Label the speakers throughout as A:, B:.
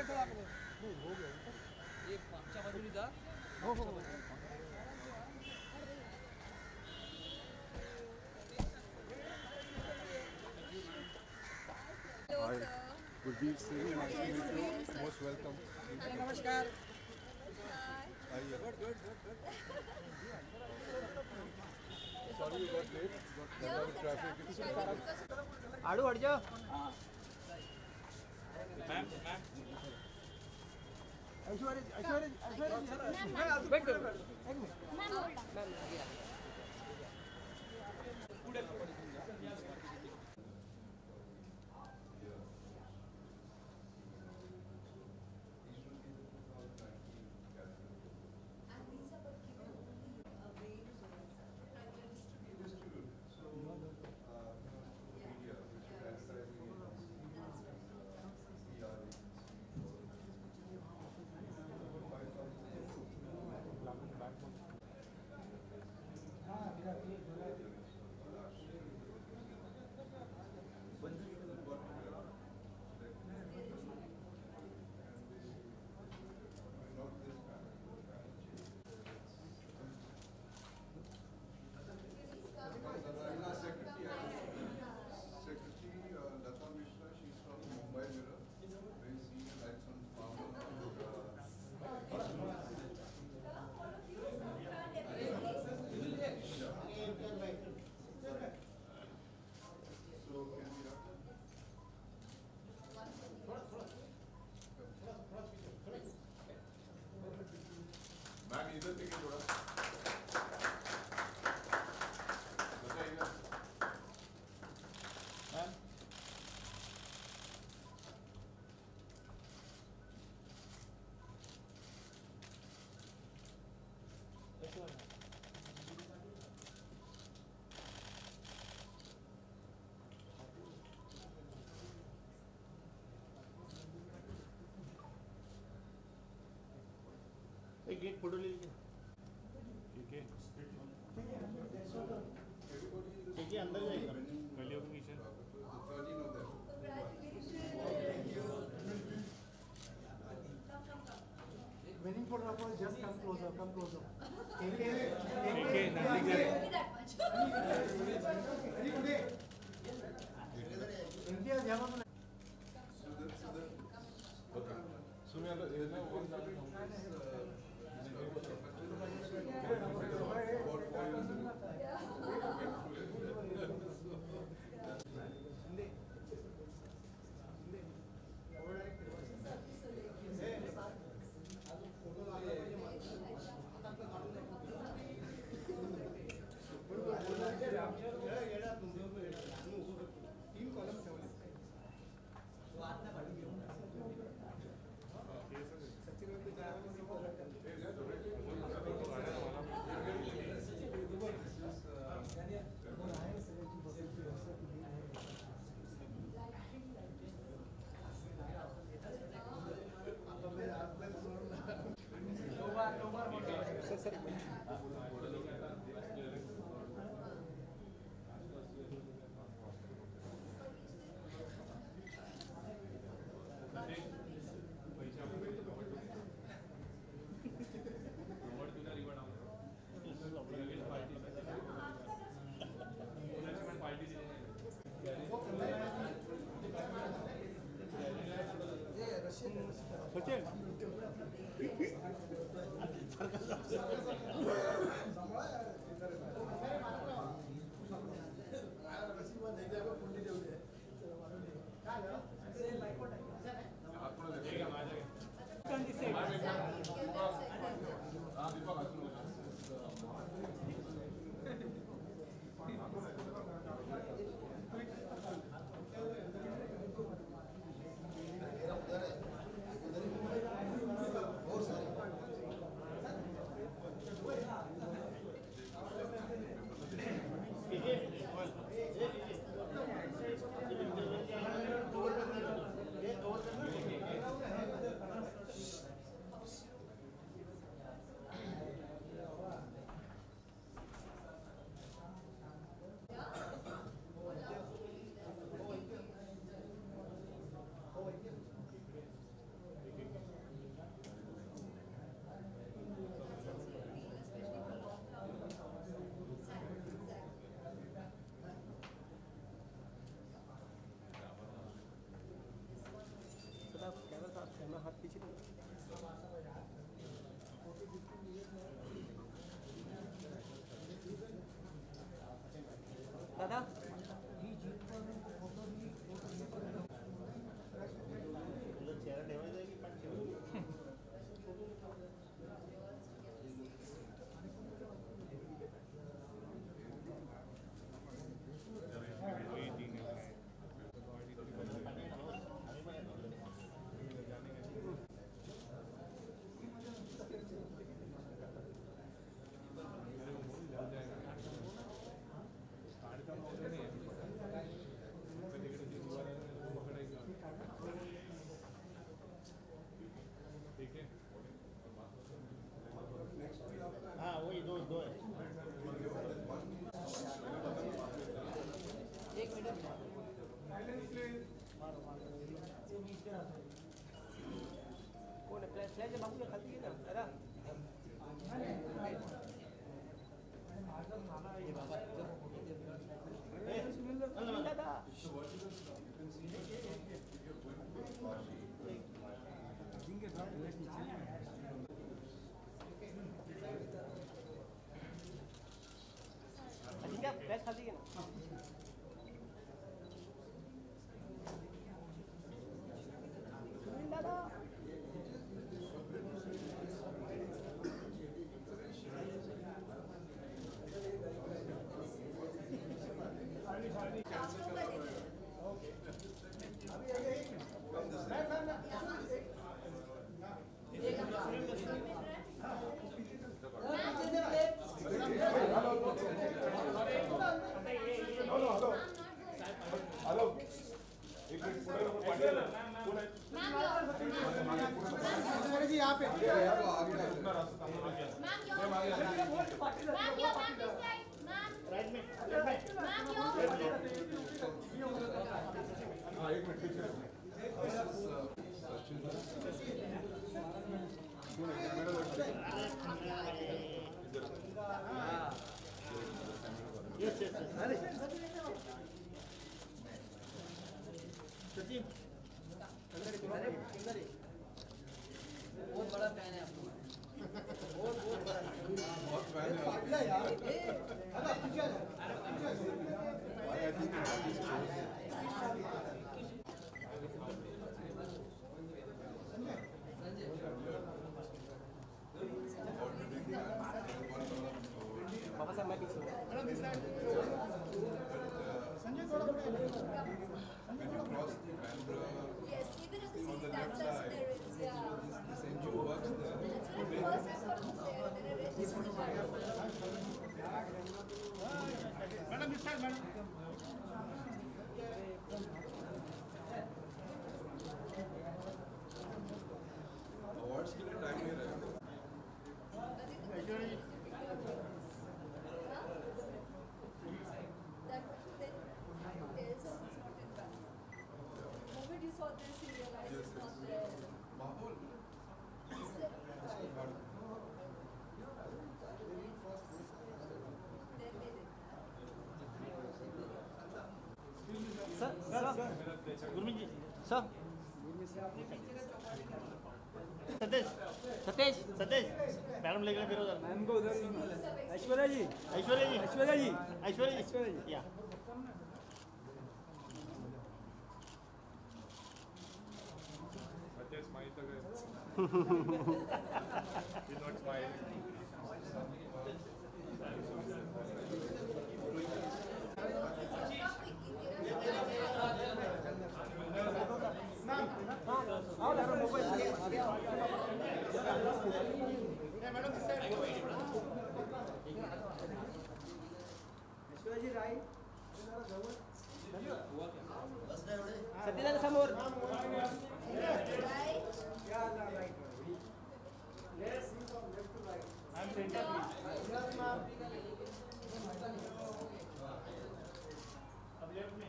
A: ये मागच्या बाजूने जा.
B: हो हो.
C: Hi. Good evening. Nice to meet you. Most welcome.
B: नमस्कार.
C: Good. Sorry you got late. Got a lot of traffic.
B: आडू हट जाओ.
A: मॅम
B: ऐश्वर्या वेट करो. एक minute.
C: Secretary Lata Mishra, she's from Mumbai Mirror, very senior lights on farmer. So can we have ma'am इधर देखिए थोड़ा
B: एक फोटो ले लीजिए. ठीक है अंदर जाइएगा. Winning photographer, just come closer. India, Java.
C: Okay. So we have
A: दादा
B: चेहरा ठेवायचा आहे की पाठ ठेवायची? हाँ वही दो दो है।
A: एक मिनट कौन है फ्लैश फ्लैश बाबू ने खाती है ना दादा ये बाबा दादा क्या फ्लैश खाती है ना दादा
C: हेलो एक मिनट
B: जी यहाँ पे राइट में सचिन
A: बहुत बड़ा फैन है आपको बहुत बड़ा
C: बहुत फैन है
A: बाबा साहब मैं पीछे
B: संजय थोड़ा
C: when you cross the Bandra
D: Yes, even if the
C: on the
D: city
C: left
D: that's
C: side,
D: there is, yeah.
C: this NGO works there.
D: That's when I first time got there, and then I realized
B: madam इस side madam
C: Awards के लिए time नहीं रहेगा
B: ऐश्वर्या जी
D: that person then tells us it's not in back. The moment you saw this, you realize it's not there.
C: माहौल
D: It's there. Then they did.
A: Sir
B: Gurmeet ji
A: sir
B: Satesh
A: Satesh
B: Satesh madam लेकर फिर उधर
A: ma'am को उधर ऐश्वर्या जी
B: ऐश्वर्या जी
A: ऐश्वर्या जी
B: ऐश्वर्या
A: ऐश्वर्या जी
B: या
C: Did not smile.
A: Aishwarya ji right Satyanarayan समोर
D: Right?
B: I'm center please अब left में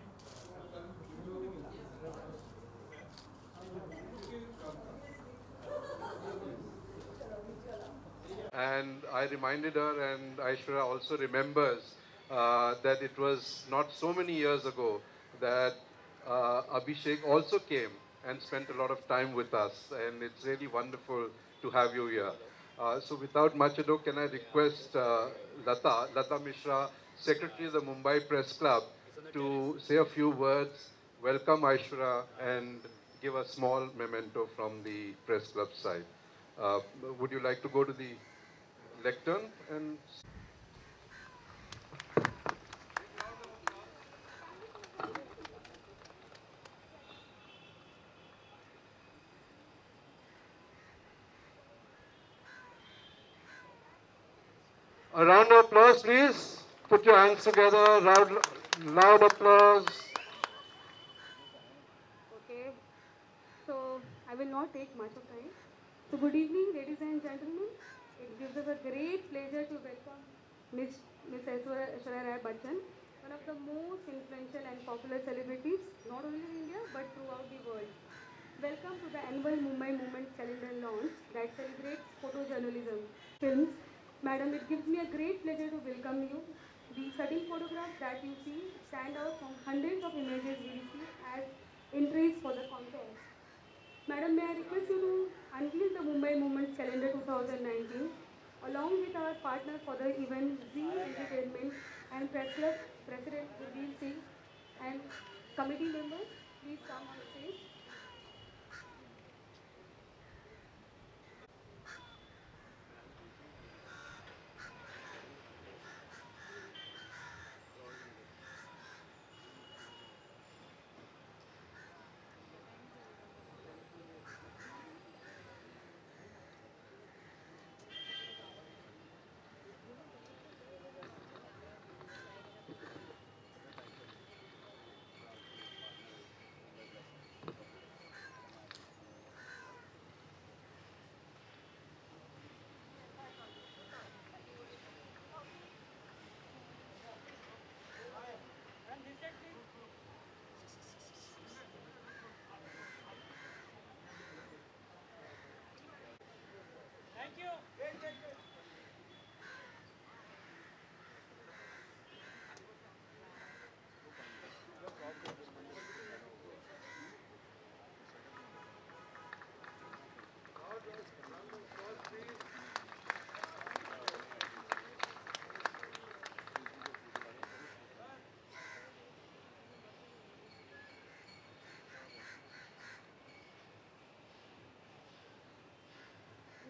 C: And I reminded her, and Aishwarya also remembers that it was not so many years ago that Abhishek also came
E: and spent a lot of time with us. And it's really wonderful to have you here. So without much ado, can I request Lata Mishra, Secretary of the Mumbai Press Club, to say a few words, welcome Aishwarya, and give a small memento from the Press Club side. Would you like to go to the lectern and... A round of applause, please. Put your hands together. Loud applause.
F: Okay, so I will not take much of time. So good evening, ladies and gentlemen. It gives us a great pleasure to welcome Miss Aishwarya Rai Bachchan, one of the most influential and popular celebrities, not only in India but throughout the world. Welcome to the annual Mumbai Movement calendar launch that celebrates photojournalism, films. Madam, it gives me a great pleasure to welcome you. The certain photographs that you see stand out from hundreds of images we receive as entries for the contest. Madam, may I request you to unveil the Mumbai Movement calendar 2019 along with our partner for the event, Z Entertainment and Press Club President Gurveer Singh and committee members, please come on stage.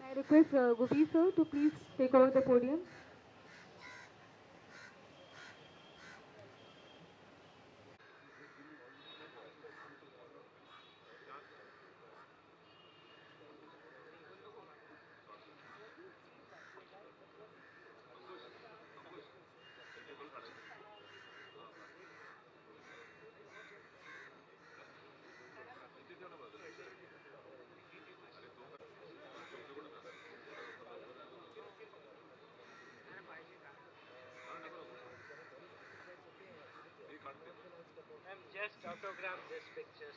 F: I request Gopi sir to please take over the podium.
A: Just autograph this picture.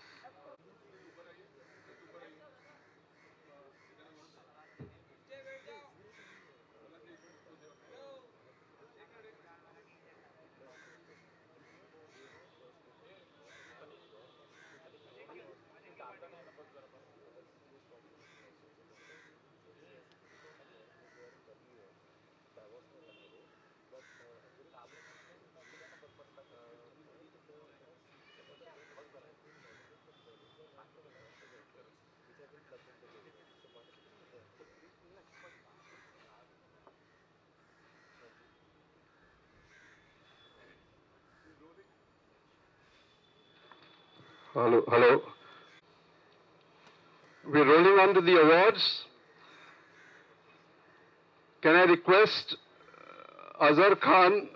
E: Hello, hello. We're rolling on to the awards. Can I request Azhar Khan,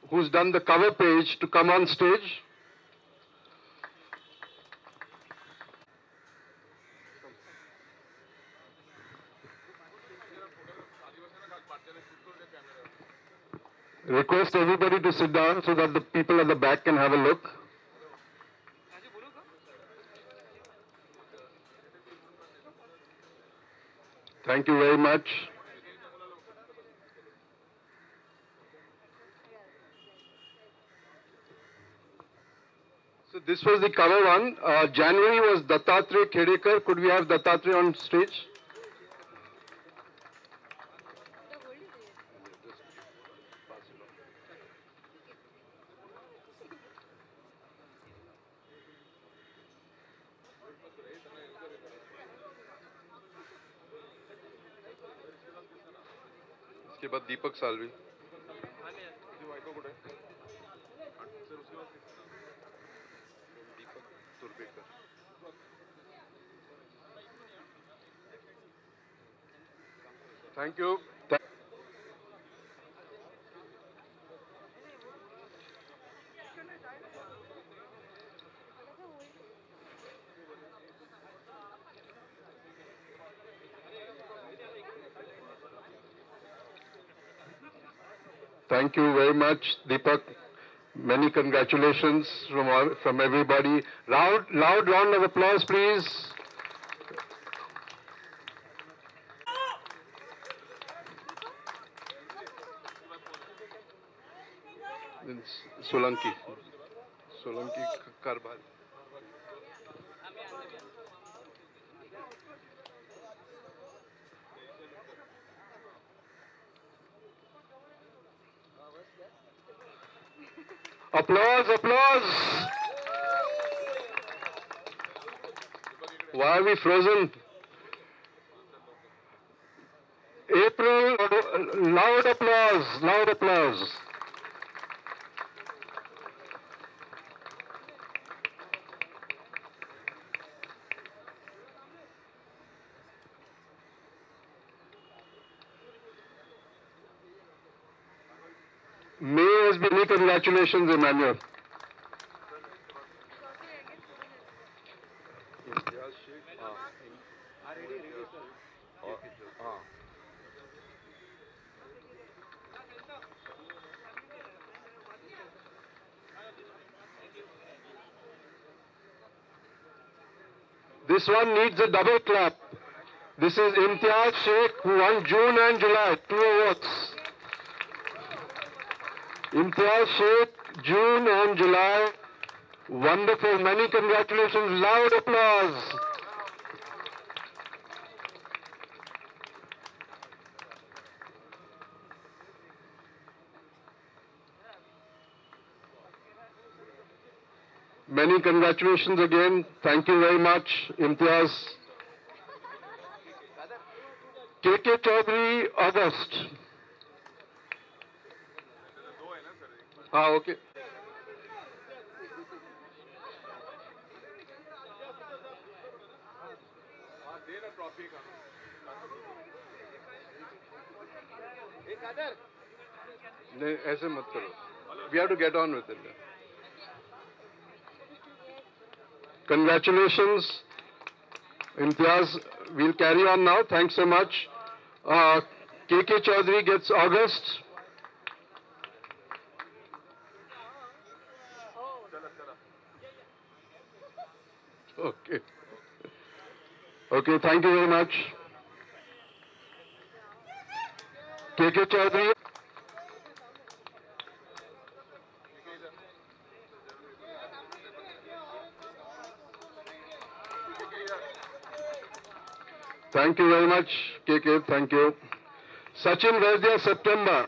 E: who's done the cover page, to come on stage? Request everybody to sit down so that the people at the back can have a look. Thank you very much. So This was the cover one. January was Dattatreya Khedekar. Could we have Dattatreya on stage? इसके बाद दीपक सालवी. दीपक तुर्बेकर. Thank you. Thank you very much, Deepak. Many congratulations from everybody. Loud round of applause, please. Solanki Karbal. Applause, applause. Why are we frozen? April, loud applause, loud applause. May has been many congratulations, Emmanuel. This one needs a double clap. This is Imtiaz Sheikh, who won June and July, 2 awards. Imtiaz Sheikh, June and July. Wonderful. Many congratulations. Loud applause. Many congratulations again. Thank you very much, Imtiaz. KK Chaudhary, August. Okay. नहीं ऐसे मत करो. We have to get on with it. Congratulations, Imtiaz. We'll carry on now. Thanks so much. KK Chaudhary gets August. Okay. Okay, thank you very much. KK Chaudhary. Thank you very much, KK. Thank you. Sachin Vaidya, September.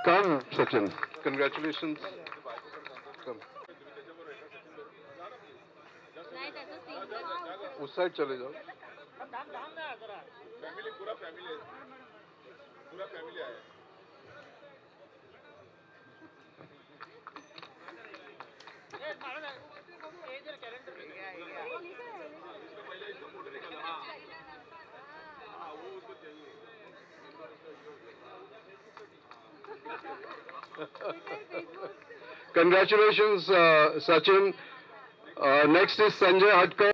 E: Come, Sachin. Congratulations. Come. उस side चले जाओ. Congratulations, Sachin. Next is Sanjay Hadkar.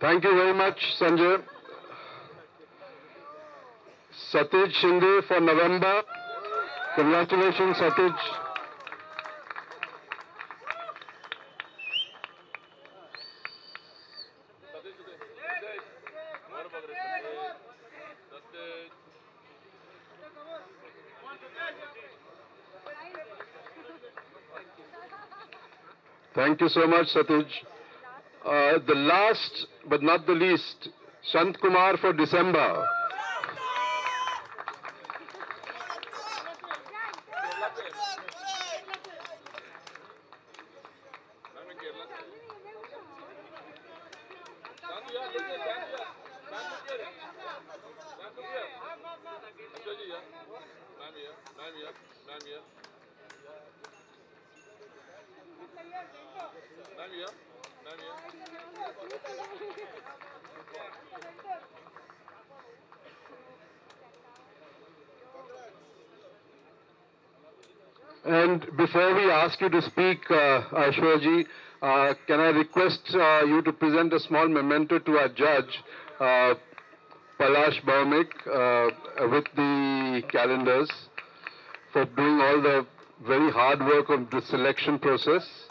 E: Thank you very much, Sanjay. Satij Shinde for November. Congratulations, Satij. Thank you so much, Satish. The last but not the least, Sant Kumar for December. And before we ask you to speak, Aishwarya, can I request you to present a small memento to our judge, Palash Bhaumik, with the calendars for doing all the very hard work of the selection process.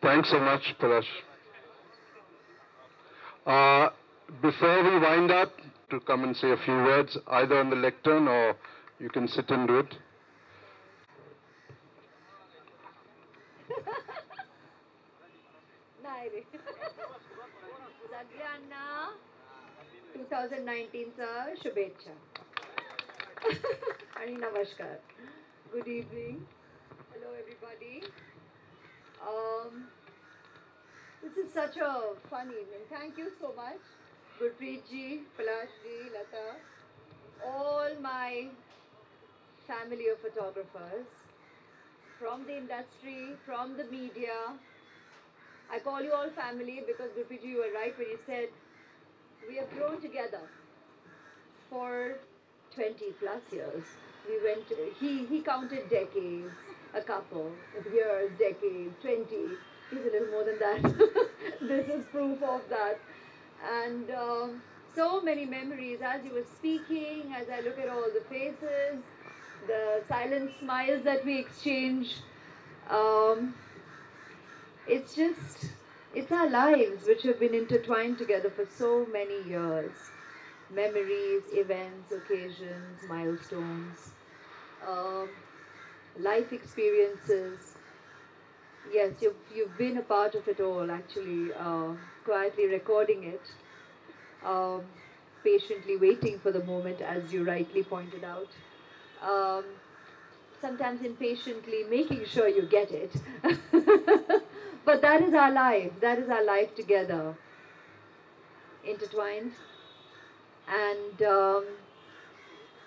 E: Thanks so much, Palash. Before we wind up, to come and say a few words, either on the lectern or you can sit and do it.
D: Sagrana 2019 चा शुभेच्छा. आणि नमस्कार. Good evening. Hello everybody. This is such a fun evening. Thank you so much. Gurpreet ji, Palash ji, Lata, all my family of photographers from the industry, from the media. I call you all family because Gurpreet ji, you were right when you said we have grown together for 20 plus years. We went, he counted decades, a couple of years, decades, 20. He's a little more than that. This is proof of that. And so many memories as you were speaking, as I look at all the faces, the silent smiles that we exchange. It's our lives which have been intertwined together for so many years. Memories, events, occasions, milestones, life experiences. Yes, you've been a part of it all, actually, quietly recording it, patiently waiting for the moment, as you rightly pointed out. Sometimes impatiently making sure you get it. But that is our life. That is our life together, intertwined. And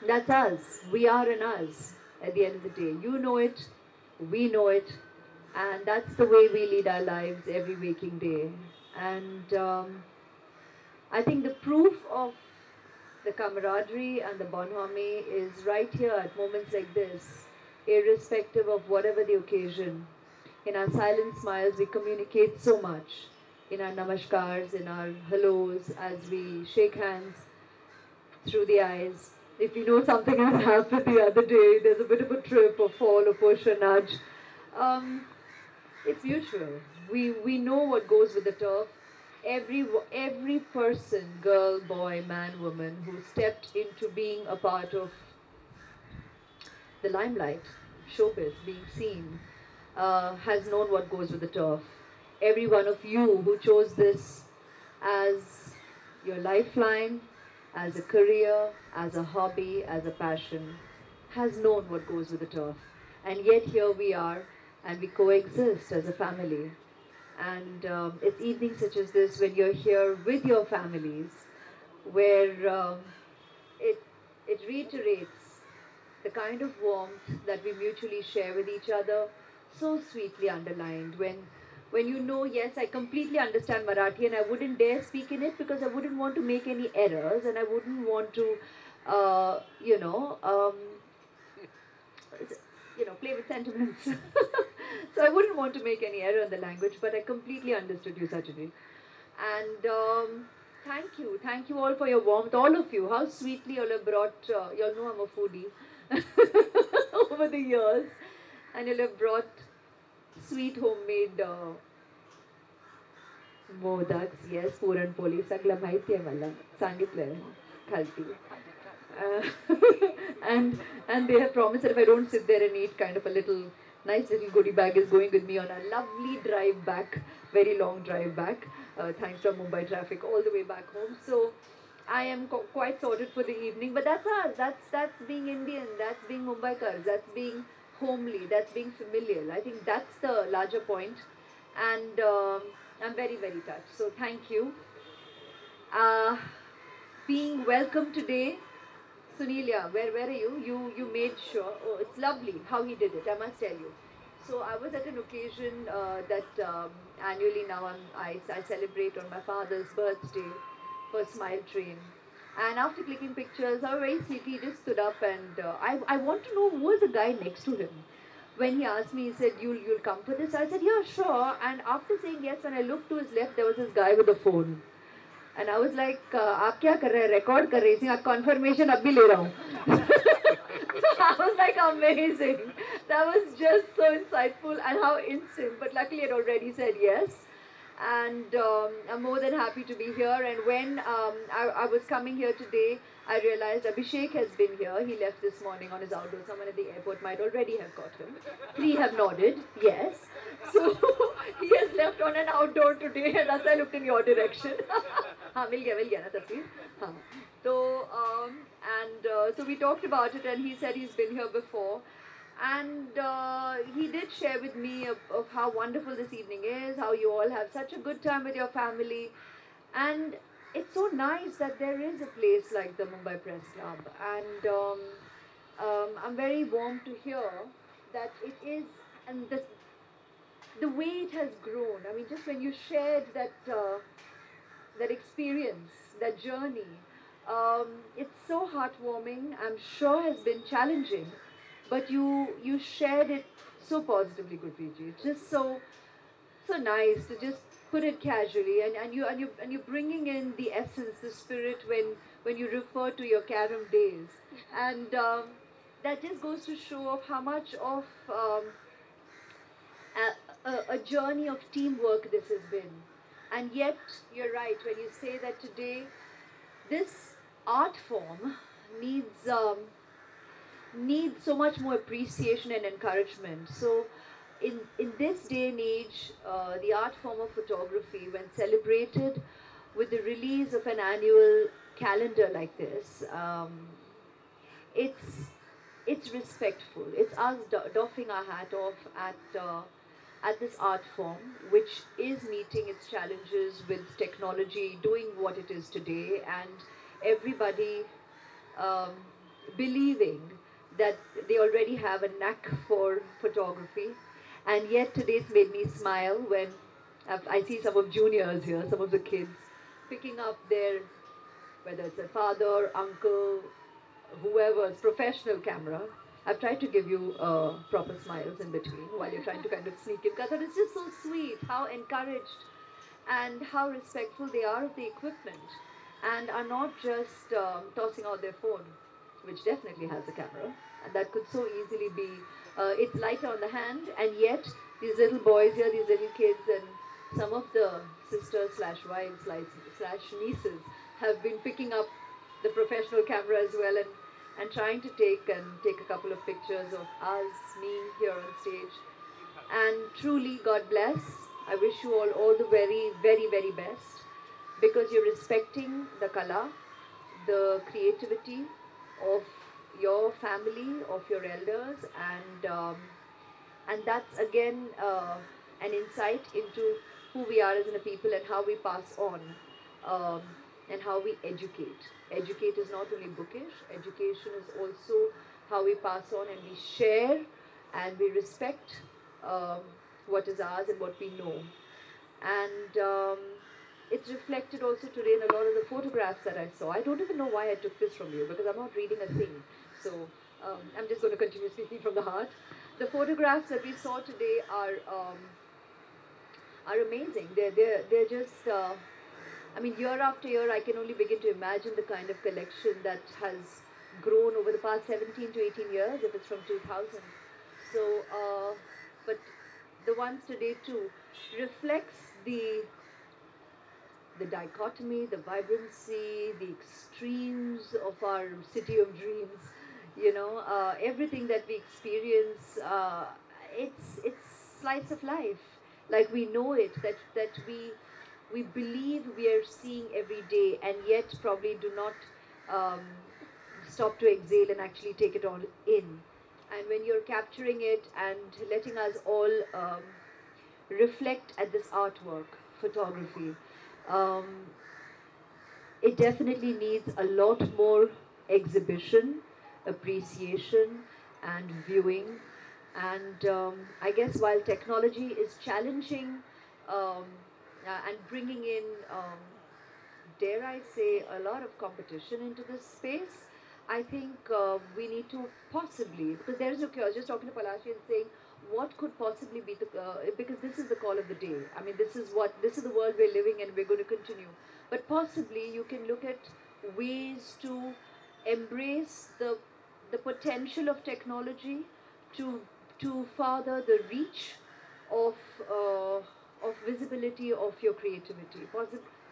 D: that's us. We are in us at the end of the day. You know it, we know it, and that's the way we lead our lives every waking day. And I think the proof of the camaraderie and the bonhomie is right here at moments like this, irrespective of whatever the occasion. In our silent smiles, we communicate so much. In our namaskars, in our hellos, as we shake hands through the eyes. If you know something has happened the other day, there's a bit of a trip or fall or push or nudge. It's mutual. We know what goes with the turf. Every person, girl, boy, man, woman, who stepped into being a part of the limelight, showbiz, being seen, has known what goes with the turf. Every one of you who chose this as your lifeline, as a career, as a hobby, as a passion, has known what goes with the turf. And yet here we are, and we coexist as a family. And it's evenings such as this when you're here with your families, where it reiterates the kind of warmth that we mutually share with each other, so sweetly underlined. When you know, yes, I completely understand Marathi and I wouldn't dare speak in it because I wouldn't want to make any errors and I wouldn't want to, play with sentiments. So I wouldn't want to make any error in the language, but I completely understood you, Sajani. And thank you all for your warmth, all of you. How sweetly you all have brought, you all know I'm a foodie over the years, and you all have brought sweet homemade Modaks, yes, puran poli सगळं माहिती आहे मला सांगितलंय खालती. And they have promised that if I don't sit there and eat, kind of a little nice little goodie bag is going with me on a lovely drive back, very long drive back, thanks to Mumbai traffic all the way back home. So I am quite sorted for the evening, but that's us. That's being Indian. That's being Mumbaikars. That's being homely. That's being familiar. I think that's the larger point, and I'm very very touched. So thank you. Uh, being welcome today. Sunelia, where are you? You made sure. Oh, it's lovely how he did it. I must tell you. So I was at an occasion that annually now I celebrate on my father's birthday for Smile Train. And after clicking pictures, I was very sweetly he just stood up and I want to know who was the guy next to him. When he asked me, he said, "You'll come for this?" I said, "Yeah, sure." And after saying yes, when I looked to his left, there was this guy with a phone. And I was like, आप क्या कर रहे हैं? Record कर रही थी, आप confirmation अब भी ले रहा हूँ. So I was like, amazing. That was just so insightful and how instant. But luckily, I had already said yes. And I'm more than happy to be here. And when I was coming here today, I realized Abhishek has been here. He left this morning on his outdoor. Someone at the airport might already have got him. 3 have nodded, yes. So he has left on an outdoor today, and as I looked in your direction. हाँ मिल गया ना तस्वीर. हाँ. So so we talked about it, and he said he's been here before. And he did share with me of how wonderful this evening is, how you all have such a good time with your family. And it's so nice that there is a place like the Mumbai Press Club. And I'm very warm to hear that it is, and the way it has grown. I mean, just when you shared that experience, that journey, it's so heartwarming. I'm sure has been challenging. But you shared it so positively, Gurpreet. It's just so nice to just put it casually, and you're bringing in the essence, the spirit when you refer to your carom days, and that just goes to show of how much of a journey of teamwork this has been. And yet, you're right when you say that today this art form needs so much more appreciation and encouragement. So in this day and age, the art form of photography, when celebrated with the release of an annual calendar like this, it's respectful. It's us doffing our hat off at this art form, which is meeting its challenges with technology, doing what it is today, and everybody believing that they already have a knack for photography. And yet today it's made me smile when I see some of juniors here, some of the kids picking up their, whether it's a father, uncle, whoever's professional camera. I've tried to give you proper smiles in between while you're trying to kind of sneak in, because it's just so sweet how encouraged and how respectful they are of the equipment, and are not just tossing out their phone, which definitely has a camera, and that could so easily be, it's lighter on the hand, and yet these little boys here, these little kids, and some of the sisters slash wives slash nieces have been picking up the professional camera as well, and trying to take a couple of pictures of us, me here on stage. And truly, God bless. I wish you all the very, very, very best, because you're respecting the kala, the creativity of your family, of your elders, and that's again an insight into who we are as a people and how we pass on, and how we educate. Educate is not only bookish, education is also how we pass on and we share and we respect what is ours and what we know. And it's reflected also today in a lot of the photographs that I saw. I don't even know why I took this from you, because I'm not reading a thing. So I'm just going to continue speaking from the heart. The photographs that we saw today are amazing. They're just, I mean, year after year, I can only begin to imagine the kind of collection that has grown over the past 17 to 18 years, if it's from 2000. So, but the ones today too reflects the the dichotomy, the vibrancy, the extremes of our city of dreams, everything that we experience, it's slice of life, like we know it, that we believe we are seeing every day, and yet probably do not um, stop to exhale and actually take it all in. And when you're capturing it and letting us all reflect at this artwork, photography, um, it definitely needs a lot more exhibition, appreciation, and viewing. And I guess while technology is challenging and bringing in, dare I say, a lot of competition into this space, I think we need to possibly, because there is no cure. I was just talking to Palashi and saying, what could possibly be the, because this is the call of the day. I mean, this is the world we're living in, we're going to continue. But possibly you can look at ways to embrace the potential of technology to further the reach of visibility of your creativity.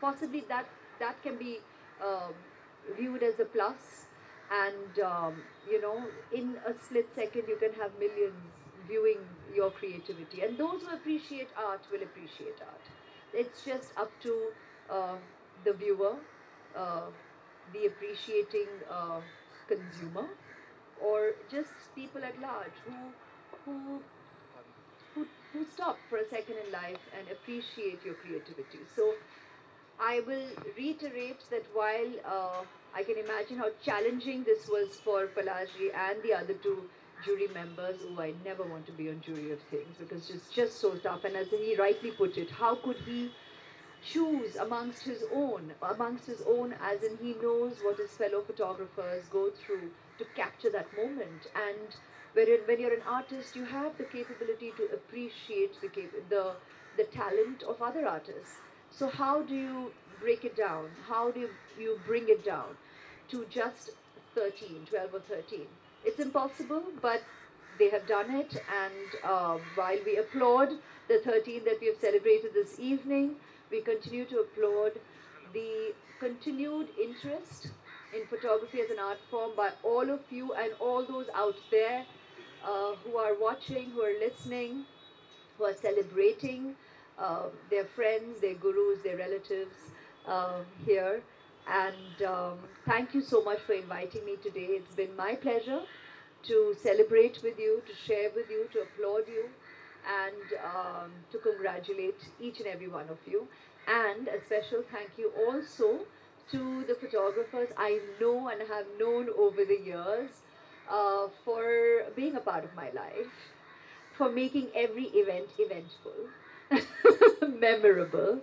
D: Possibly that can be viewed as a plus, and in a split second you can have millions viewing your creativity, and those who appreciate art will appreciate art. It's just up to the viewer, the appreciating consumer, or just people at large who who stop for a second in life and appreciate your creativity. So I will reiterate that while I can imagine how challenging this was for Palaji and the other two jury members, who I never want to be on jury of things because it's just so tough. And as he rightly put it, how could he choose amongst his own, as in he knows what his fellow photographers go through to capture that moment. And when you're an artist, you have the capability to appreciate the talent of other artists. So how do you break it down? How do you bring it down to just 12 or 13? It's impossible, but they have done it. And while we applaud the 13 that we have celebrated this evening, we continue to applaud the continued interest in photography as an art form by all of you and all those out there who are watching, who are listening, who are celebrating their friends, their gurus, their relatives here. And thank you so much for inviting me today. It's been my pleasure to celebrate with you, to share with you, to applaud you, and to congratulate each and every one of you. And a special thank you also to the photographers I know and have known over the years for being a part of my life, for making every event eventful, memorable.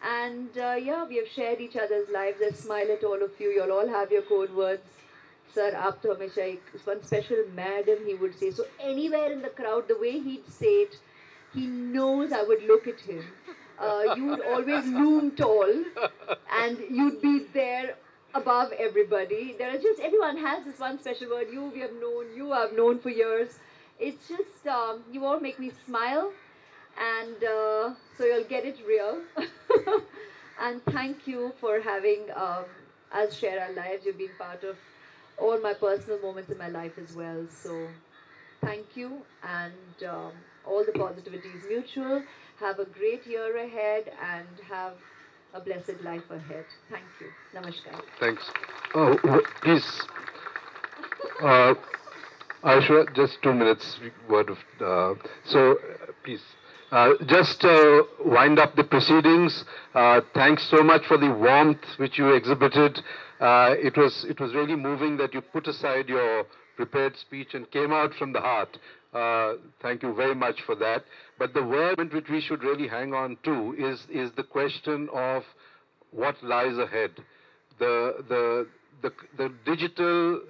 D: And yeah, we have shared each other's lives. I smile at all of you. You'll all have your code words. Sir, aap to hamesha ek, one special madam, he would say. So anywhere in the crowd, the way he'd say it, he knows I would look at him. You would always loom tall, and you'd be there above everybody. Everyone has this one special word. You I've known for years. It's just, you all make me smile, and so you'll get it real. And thank you for having us share our lives. You've been part of all my personal moments in my life as well. So thank you, and all the positivity is mutual. Have a great year ahead and have a blessed life ahead. Thank you. Namaskar.
E: Thanks. Oh, please. Aishwarya, just 2 minutes. Word of. Please. Just wind up the proceedings. Thanks so much for the warmth which you exhibited. It was really moving that you put aside your prepared speech and came out from the heart. Thank you very much for that. But the word which we should really hang on to is the question of what lies ahead. The digital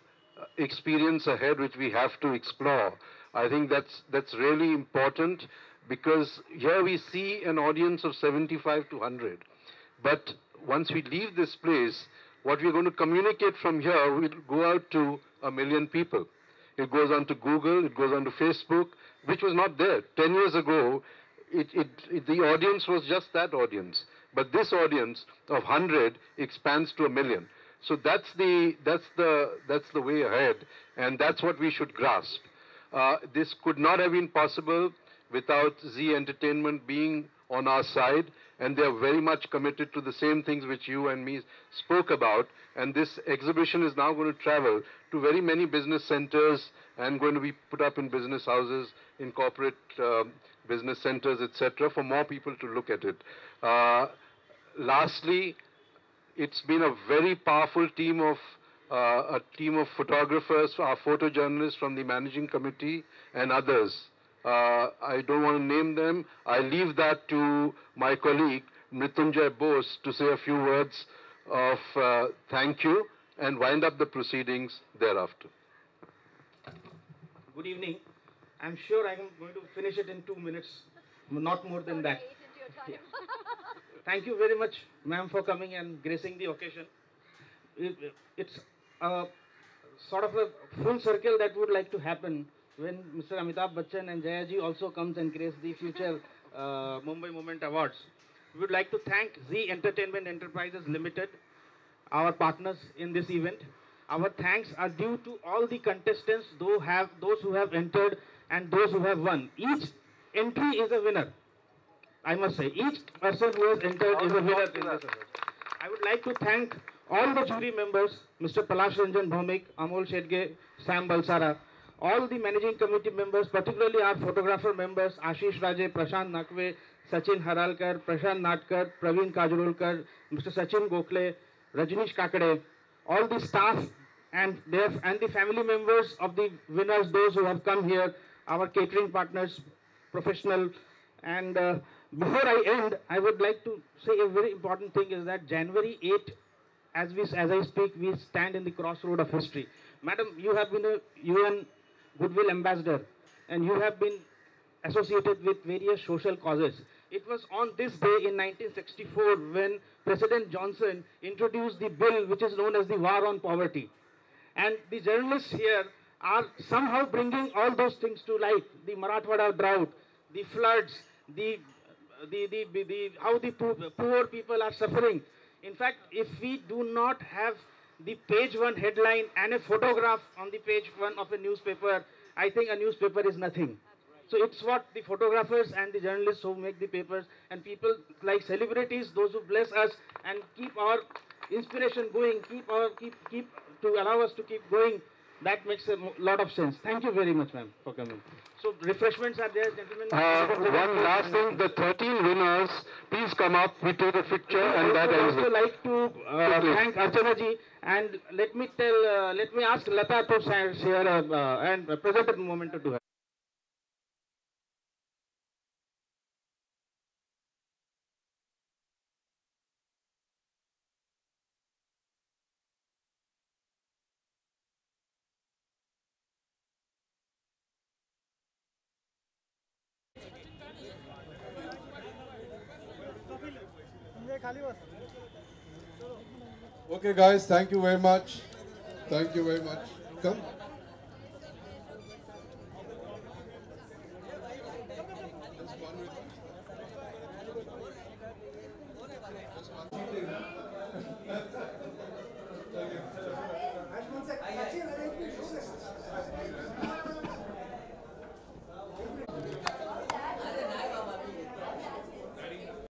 E: experience ahead which we have to explore. I think that's really important, because here we see an audience of 75 to 100. But once we leave this place, what we're going to communicate from here will go out to 1 million people. It goes on to Google, it goes on to Facebook, which was not there. 10 years ago, the audience was just that audience. but this audience of 100 expands to 1 million. So that's the way ahead, and that's what we should grasp. This could not have been possible without Zee Entertainment being on our side, and they are very much committed to the same things which you and me spoke about. And this exhibition is now going to travel to very many business centers and going to be put up in business houses, in corporate business centers, etc., for more people to look at it. Lastly, it's been a very powerful team of photographers, our photojournalists from the managing committee and others. I don't want to name them. I leave that to my colleague Mrityunjay Bose to say a few words of thank you and wind up the proceedings thereafter.
G: Good evening. I'm sure I'm going to finish it in 2 minutes, not more than that. Yeah. Thank you very much, ma'am, for coming and gracing the occasion. It's a sort of a full circle that would like to happen when Mr. Amitabh Bachchan and Jayaji also comes and grace the future Mumbai Moment Awards. We would like to thank Zee Entertainment Enterprises Limited, our partners in this event. Our thanks are due to all the contestants, those who have entered and those who have won. Each entry is a winner. I must say, each person who has entered is a winner in this award. I would like to thank all the jury members, Mr. Palash Ranjan Bhaumik, Amol Shedge, Sam Balsara, all the managing committee members, particularly our photographer members, Ashish Raje, Prashant Nakwe, Sachin Haralkar, Prashant Natkar, Praveen Kajurulkar, Mr. Sachin Gokhale, Rajnish Kakade, all the staff and the family members of the winners, those who have come here, our catering partners, professional. And before I end, I would like to say a very important thing is that January 8, as I speak, we stand in the crossroad of history. Madam, you have been a UN Goodwill Ambassador, and you have been associated with various social causes. It was on this day in 1964 when President Johnson introduced the bill which is known as the War on Poverty. And the journalists here are somehow bringing all those things to light. The Marathwada drought, the floods, how the poor people are suffering. In fact, if we do not have the page 1 headline and a photograph on the page 1 of a newspaper, I think a newspaper is nothing. So it's what the photographers and the journalists who make the papers and people like celebrities, those who bless us and keep our inspiration going, keep to allow us to keep going. That makes a lot of sense. Thank you very much, ma'am, for coming. So refreshments are there, gentlemen.
E: One last thing, the 13 winners, please come up, we take a picture, and that ends it.
G: I would also like to thank Archana ji, and let me ask Lata to share and present a moment to her.
C: Okay, guys, thank you very much. Thank you very much. Come. Just one with